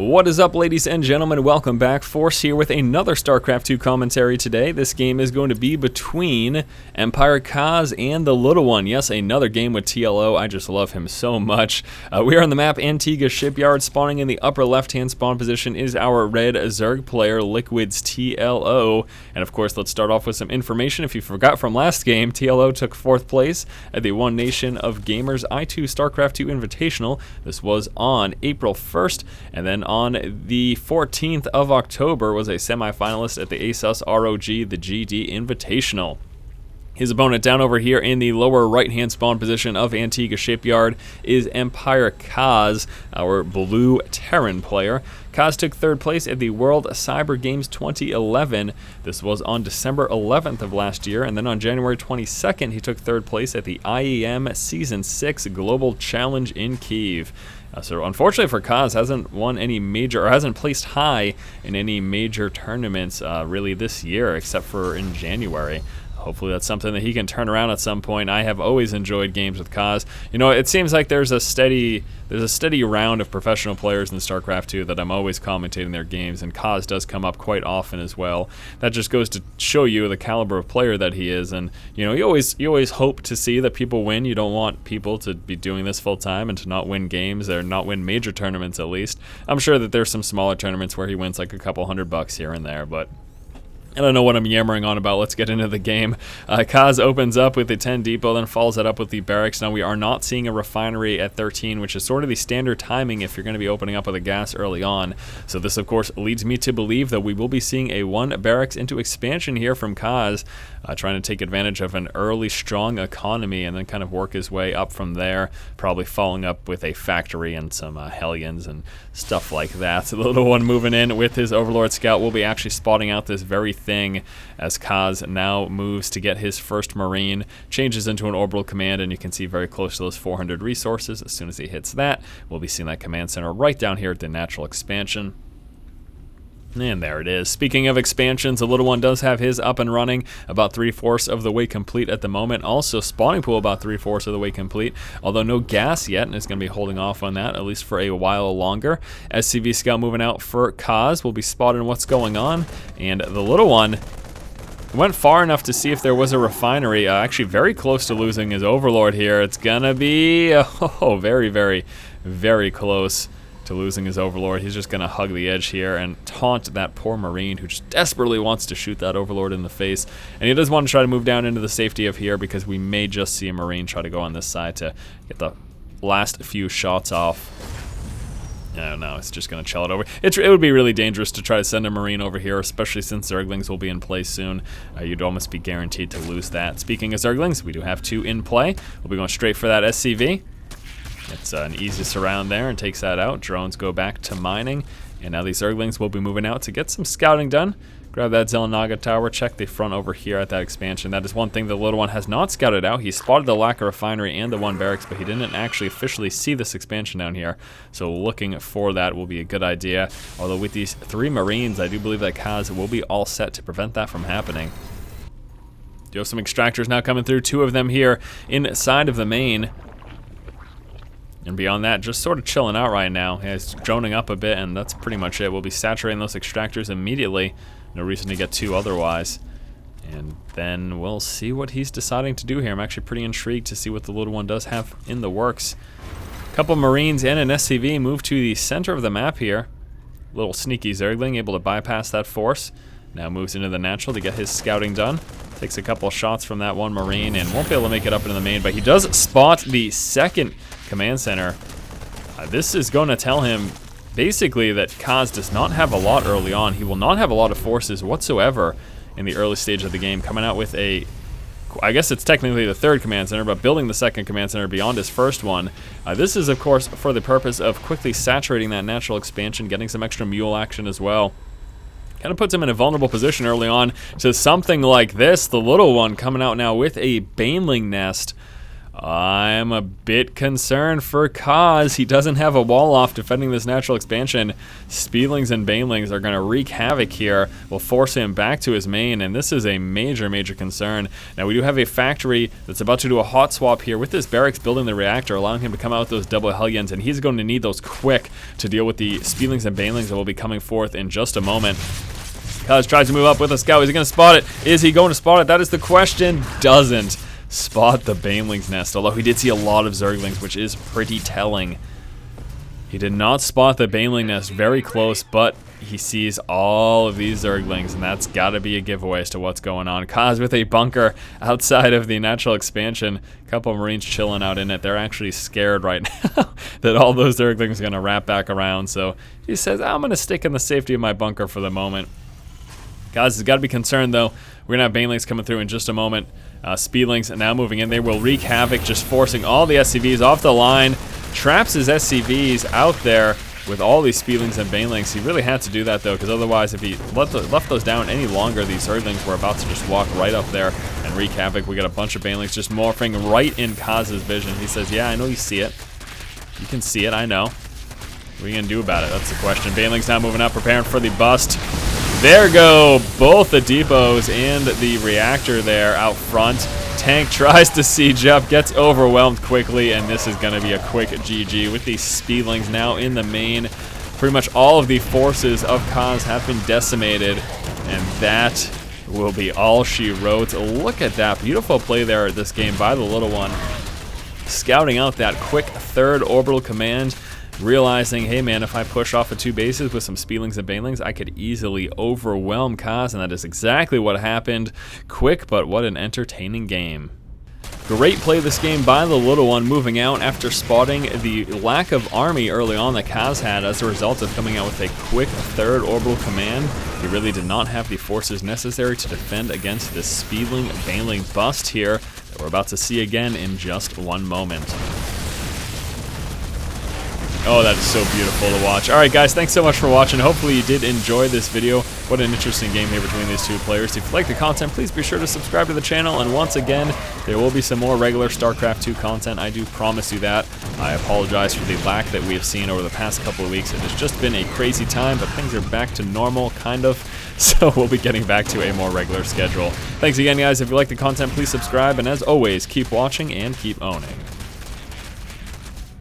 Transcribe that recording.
What is up, ladies and gentlemen? Welcome back. Force here with another StarCraft 2 commentary today. This game is going to be between Empire Kaz and the Little One. Yes, another game with TLO. I just love him so much. We are on the map Antigua Shipyard. Spawning in the upper left-hand spawn position is our red Zerg player, Liquid's TLO. And of course, let's start off with some information. If you forgot from last game, TLO took 4th place at the One Nation of Gamers I2 StarCraft 2 Invitational. This was on April 1st, and then on the 14th of October was a semi-finalist at the ASUS ROG, the GD Invitational. His opponent down over here in the lower right-hand spawn position of Antigua Shipyard is Empire Kaz, our blue Terran player. Kaz took 3rd place at the World Cyber Games 2011. This was on December 11th of last year, and then on January 22nd, he took 3rd place at the IEM Season 6 Global Challenge in Kyiv. So unfortunately for Kaz, hasn't won any major, or hasn't placed high in any major tournaments really this year, except for in January. Hopefully that's something that he can turn around at some point. I have always enjoyed games with Kaz. You know, it seems like there's a steady round of professional players in StarCraft 2 that I'm always commentating their games, and Kaz does come up quite often as well. That just goes to show you the caliber of player that he is, and you know, you always hope to see that people win. You don't want people to be doing this full time and to not win games or not win major tournaments at least. I'm sure that there's some smaller tournaments where he wins like a couple $100 here and there, but I don't know what I'm yammering on about. Let's get into the game. Kaz opens up with the 10 depot, then follows it up with the barracks. Now we are not seeing a refinery at 13, which is sort of the standard timing if you're going to be opening up with a gas early on. So this, of course, leads me to believe that we will be seeing a 1 barracks into expansion here from Kaz, trying to take advantage of an early strong economy and then kind of work his way up from there, probably following up with a factory and some Hellions and stuff like that. So the Little One moving in with his Overlord Scout will be actually spotting out this very thing as Kaz now moves to get his first Marine, changes into an orbital command, and you can see very close to those 400 resources. As soon as he hits that, we'll be seeing that command center right down here at the natural expansion. And there it is. Speaking of expansions, the Little One does have his up and running, about 3/4 of the way complete at the moment. Also, spawning pool about 3/4 of the way complete, although no gas yet, and is going to be holding off on that at least for a while longer. SCV Scout moving out for Kaz. We'll be spotting what's going on, and the Little One went far enough to see if there was a refinery. Actually, very close to losing his Overlord here. It's gonna be very, very, very close to losing his Overlord. He's just going to hug the edge here and taunt that poor Marine who just desperately wants to shoot that Overlord in the face. And he does want to try to move down into the safety of here because we may just see a Marine try to go on this side to get the last few shots off. No, it's just going to chill it over. It would be really dangerous to try to send a Marine over here, especially since Zerglings will be in play soon. You'd almost be guaranteed to lose that. Speaking of Zerglings, we do have 2 in play. We'll be going straight for that SCV. It's an easy surround there and takes that out. Drones go back to mining, and now these Zerglings will be moving out to get some scouting done. Grab that Zelanaga tower, check the front over here at that expansion. That is one thing the Little One has not scouted out. He spotted the Lacquer refinery and the 1 barracks, but he didn't actually officially see this expansion down here. So looking for that will be a good idea. Although with these 3 Marines, I do believe that Kaz will be all set to prevent that from happening. You have some extractors now coming through, 2 of them here inside of the main. And beyond that, just sort of chilling out right now. Yeah, he's droning up a bit, and that's pretty much it. We'll be saturating those extractors immediately. No reason to get 2 otherwise. And then we'll see what he's deciding to do here. I'm actually pretty intrigued to see what the Little One does have in the works. A couple Marines and an SCV move to the center of the map here. Little sneaky Zergling able to bypass that force. Now moves into the natural to get his scouting done. Takes a couple shots from that 1 Marine and won't be able to make it up into the main, but he does spot the 2nd command center. This is going to tell him basically that Kaz does not have a lot early on. He will not have a lot of forces whatsoever in the early stage of the game. Coming out with I guess it's technically the 3rd command center, but building the 2nd command center beyond his 1st one. This is, of course, for the purpose of quickly saturating that natural expansion, getting some extra mule action as well. Kind of puts him in a vulnerable position early on to something like this. The Little One coming out now with a Baneling nest. I'm a bit concerned for Kaz. He doesn't have a wall off defending this natural expansion. Speedlings and Banelings are going to wreak havoc here. Will force him back to his main, and this is a major, major concern. Now, we do have a factory that's about to do a hot swap here with this barracks building the reactor, allowing him to come out with those double Hellions, and he's going to need those quick to deal with the Speedlings and Banelings that will be coming forth in just a moment. Kaz tries to move up with a scout. Is he going to spot it? Is he going to spot it? That is the question. Doesn't spot the Baneling's nest, although he did see a lot of Zerglings, which is pretty telling. He did not spot the Baneling nest very close, but he sees all of these Zerglings, and that's got to be a giveaway as to what's going on. Kaz with a bunker outside of the natural expansion. A couple of Marines chilling out in it. They're actually scared right now that all those Zerglings are going to wrap back around, so he says, I'm going to stick in the safety of my bunker for the moment. Kaz has got to be concerned, though. We're going to have Banelings coming through in just a moment. Speedlings now moving in. They will wreak havoc, just forcing all the SCVs off the line. Traps his SCVs out there with all these Speedlings and Banelings. He really had to do that, though, because otherwise, if he left those down any longer, these Zerglings were about to just walk right up there and wreak havoc. We got a bunch of Banelings just morphing right in Kaz's vision. He says, yeah, I know you see it. You can see it, I know. What are you going to do about it? That's the question. Banelings now moving up, preparing for the bust. There go both the depots and the reactor there out front. Tank tries to siege up, gets overwhelmed quickly, and this is going to be a quick GG with these Speedlings now in the main. Pretty much all of the forces of Kaz have been decimated, and that will be all she wrote. Look at that beautiful play there at this game by the little one. Scouting out that quick third orbital command, realizing, hey man, if I push off of 2 bases with some Speedlings and Banelings, I could easily overwhelm Kaz, and that is exactly what happened. Quick, but what an entertaining game. Great play this game by the little one, moving out after spotting the lack of army early on that Kaz had as a result of coming out with a quick third orbital command. He really did not have the forces necessary to defend against this Speedling Baneling bust here that we're about to see again in just one moment. Oh, that is so beautiful to watch. Alright guys, thanks so much for watching. Hopefully you did enjoy this video. What an interesting game here between these two players. If you like the content, please be sure to subscribe to the channel. And once again, there will be some more regular StarCraft 2 content. I do promise you that. I apologize for the lack that we have seen over the past couple of weeks. It has just been a crazy time, but things are back to normal, kind of. So we'll be getting back to a more regular schedule. Thanks again, guys. If you like the content, please subscribe. And as always, keep watching and keep owning.